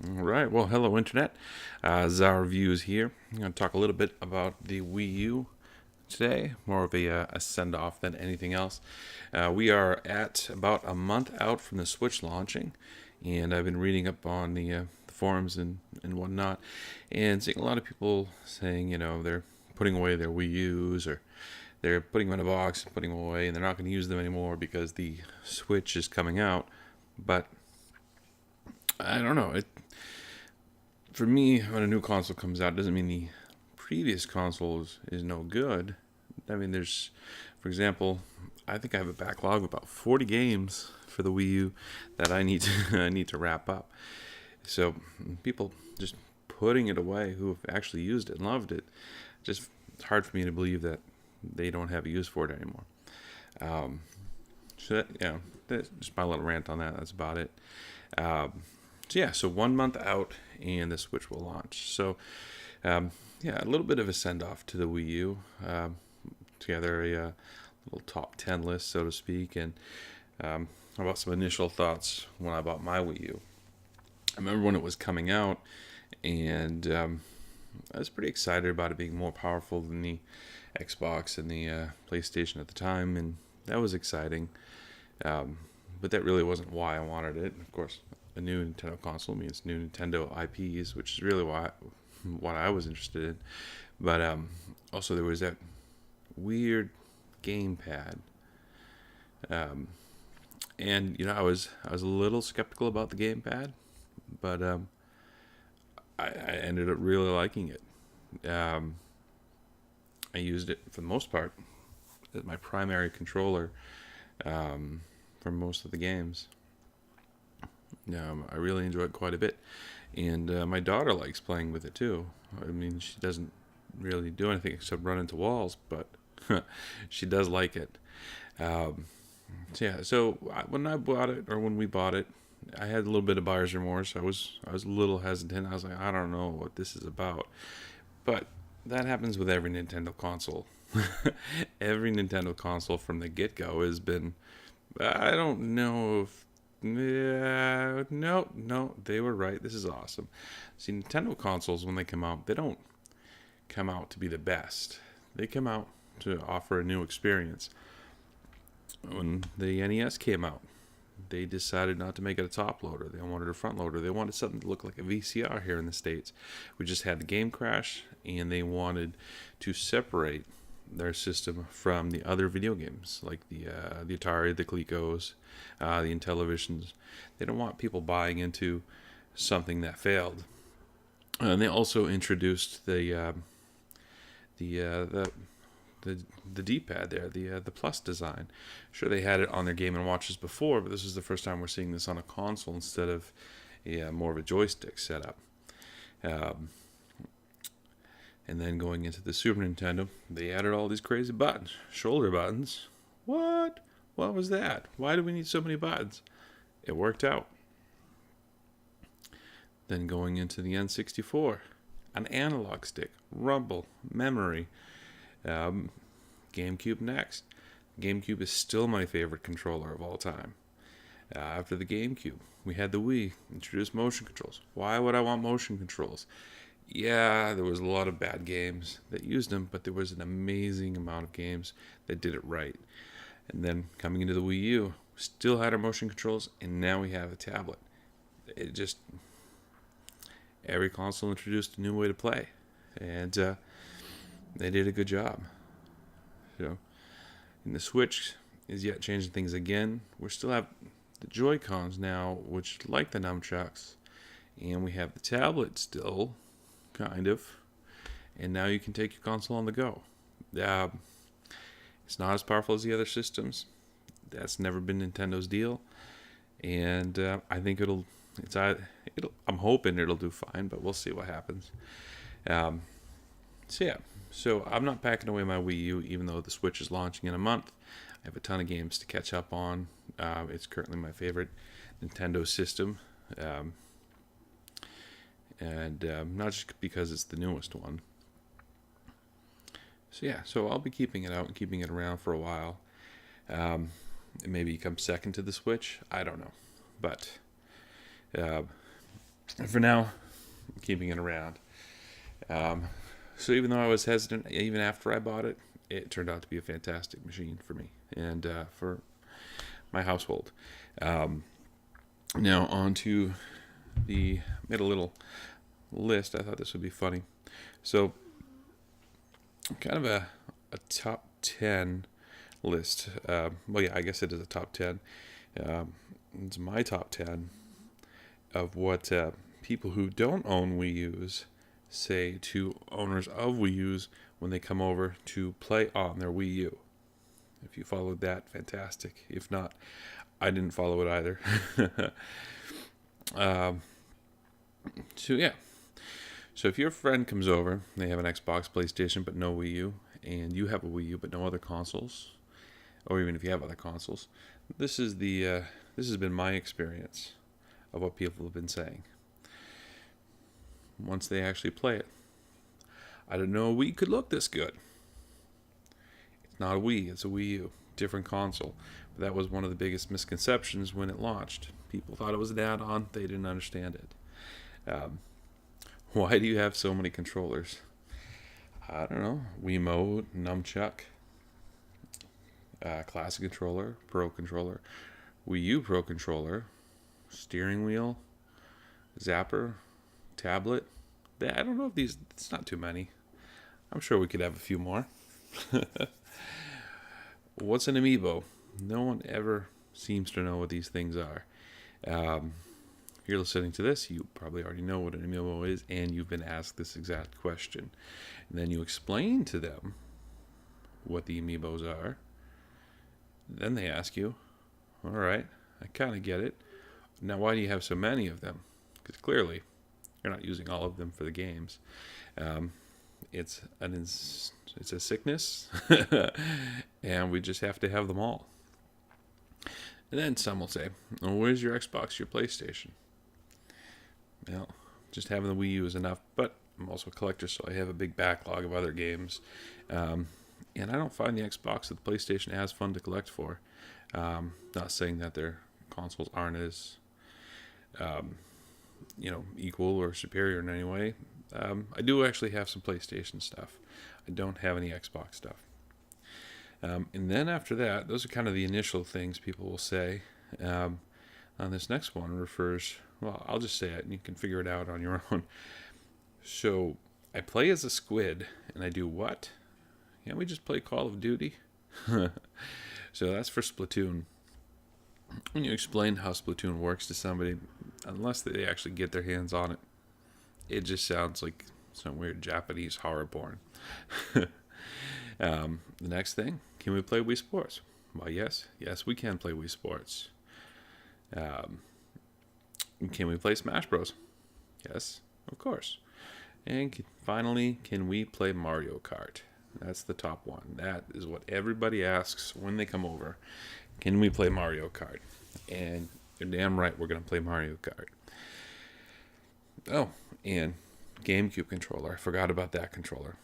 All right. Well, hello, Internet. Zara Reviews here. I'm going to talk a little bit about the Wii U today, more of a send off than anything else. We are at about a month out from the Switch launching, and I've been reading up on the forums and whatnot, and seeing a lot of people saying, they're putting away their Wii U's, or they're putting them in a box and putting them away, and they're not going to use them anymore because the Switch is coming out. But I don't know. For me, when a new console comes out, it doesn't mean the previous console is no good. I mean, for example, I think I have a backlog of about 40 games for the Wii U that I need to I need to wrap up. So people just putting it away who have actually used it and loved it, just it's hard for me to believe that they don't have a use for it anymore. Um, that's just my little rant on that. That's about it. So 1 month out, and the Switch will launch. So, a little bit of a send off to the Wii U. Together a little top 10 list, so to speak, and about some initial thoughts when I bought my Wii U. I remember when it was coming out, and I was pretty excited about it being more powerful than the Xbox and the PlayStation at the time, and that was exciting. But that really wasn't why I wanted it. Of course, a new Nintendo console means new Nintendo IPs, which is really what I was interested in. But also there was that weird gamepad, and I was a little skeptical about the gamepad, but I ended up really liking it. I used it for the most part as my primary controller for most of the games. I really enjoy it quite a bit, and my daughter likes playing with it too. I mean, she doesn't really do anything except run into walls, but she does like it. When I bought it, or when we bought it, I had a little bit of buyer's remorse. I was a little hesitant. I was like, I don't know what this is about, but that happens with every Nintendo console. Every Nintendo console from the get-go has been, I don't know if, yeah, no, they were right. This is awesome. See, Nintendo consoles, when they come out, they don't come out to be the best. They come out to offer a new experience. When the NES came out, they decided not to make it a top loader. They wanted a front loader. They wanted something to look like a VCR here in the States. We just had the game crash, and they wanted to separate their system from the other video games, like the Atari, the Colecos, the Intellivisions. They don't want people buying into something that failed. And they also introduced the D-pad there, the plus design. Sure, they had it on their Game & Watches before, but this is the first time we're seeing this on a console instead of more of a joystick setup. And then going into the Super Nintendo, they added all these crazy buttons. Shoulder buttons. What? What was that? Why do we need so many buttons? It worked out. Then going into the N64, an analog stick, rumble, memory. GameCube next. GameCube is still my favorite controller of all time. After the GameCube, we had the Wii, introduced motion controls. Why would I want motion controls? Yeah, there was a lot of bad games that used them, but there was an amazing amount of games that did it right. And then coming into the Wii U, still had our motion controls, and now we have a tablet. It just, every console introduced a new way to play, and they did a good job. And the Switch is yet changing things again. We still have the Joy-Cons now, which like the nunchucks, and we have the tablet still, kind of. And now you can take your console on the go. It's not as powerful as the other systems. That's never been Nintendo's deal, and I think I'm hoping it'll do fine, but we'll see what happens. So I'm not packing away my Wii U, even though the Switch is launching in a month. I have a ton of games to catch up on. It's currently my favorite Nintendo system, and not just because it's the newest one. So I'll be keeping it out and keeping it around for a while. It maybe come second to the Switch. I don't know, but for now, I'm keeping it around. Um, so even though I was hesitant, even after I bought it, it turned out to be a fantastic machine for me and for my household. Um, Now on to made a little list. I thought this would be funny. So kind of a top 10 list. Well, yeah, I guess it is a top 10. Um, it's my top 10 of what people who don't own Wii U's say to owners of Wii U's when they come over to play on their Wii U. If you followed that, fantastic. If not, I didn't follow it either. So yeah. So if your friend comes over, they have an Xbox, PlayStation, but no Wii U, and you have a Wii U but no other consoles, or even if you have other consoles, this is this has been my experience of what people have been saying once they actually play it. I didn't know a Wii could look this good. It's not a Wii, it's a Wii U, different console. But that was one of the biggest misconceptions when it launched. People thought it was an add-on, they didn't understand it. Why do you have so many controllers? I don't know. Wiimote, Nunchuck, Classic controller, Pro controller, Wii U Pro controller, steering wheel, Zapper, tablet. I don't know if these. It's not too many. I'm sure we could have a few more. What's an amiibo? No one ever seems to know what these things are. If you're listening to this, you probably already know what an amiibo is, and you've been asked this exact question. And then you explain to them what the amiibos are. Then they ask you, all right, I kind of get it. Now, why do you have so many of them? Because clearly, you're not using all of them for the games. It's a sickness, and we just have to have them all. And then some will say, "Oh, where's your Xbox, your PlayStation?" Well, just having the Wii U is enough, but I'm also a collector, so I have a big backlog of other games. And I don't find the Xbox or the PlayStation as fun to collect for. Not saying that their consoles aren't as, equal or superior in any way. I do actually have some PlayStation stuff. I don't have any Xbox stuff. And then after that, those are kind of the initial things people will say. On this next one refers, well, I'll just say it and you can figure it out on your own. So I play as a squid and I do what? Can't we just play Call of Duty? So that's for Splatoon. When you explain how Splatoon works to somebody, unless they actually get their hands on it, it just sounds like some weird Japanese horror porn. The next thing, can we play Wii Sports? Well, yes, we can play Wii Sports. Can we play Smash Bros? Yes, of course. And finally, can we play Mario Kart? That's the top one. That is what everybody asks when they come over. Can we play Mario Kart? And you're damn right we're going to play Mario Kart. Oh, and GameCube controller. I forgot about that controller.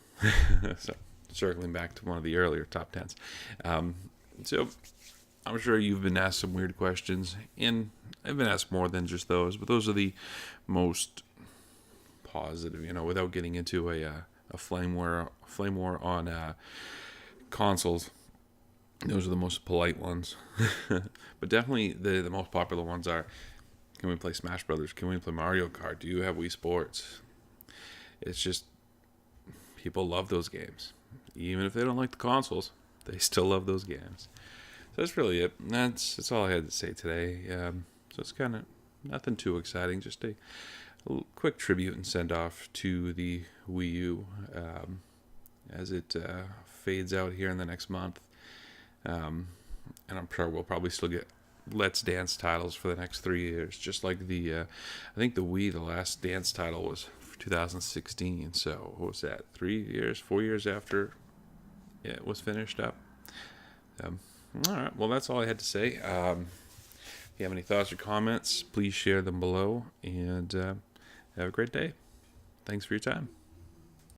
So, circling back to one of the earlier top 10s. So, I'm sure you've been asked some weird questions, and I've been asked more than just those, but those are the most positive, without getting into a flame war on consoles. Those are the most polite ones. But definitely the most popular ones are, can we play Smash Brothers? Can we play Mario Kart? Do you have Wii Sports? It's just, people love those games. Even if they don't like the consoles, they still love those games. So that's really it. That's all I had to say today. So it's kind of nothing too exciting. Just a quick tribute and send off to the Wii U as it fades out here in the next month. And I'm sure we'll probably still get Let's Dance titles for the next 3 years. Just like I think the Wii, the last dance title was 2016. So what was that? 4 years after it was finished up. All right. Well, that's all I had to say. If you have any thoughts or comments, please share them below. And have a great day. Thanks for your time.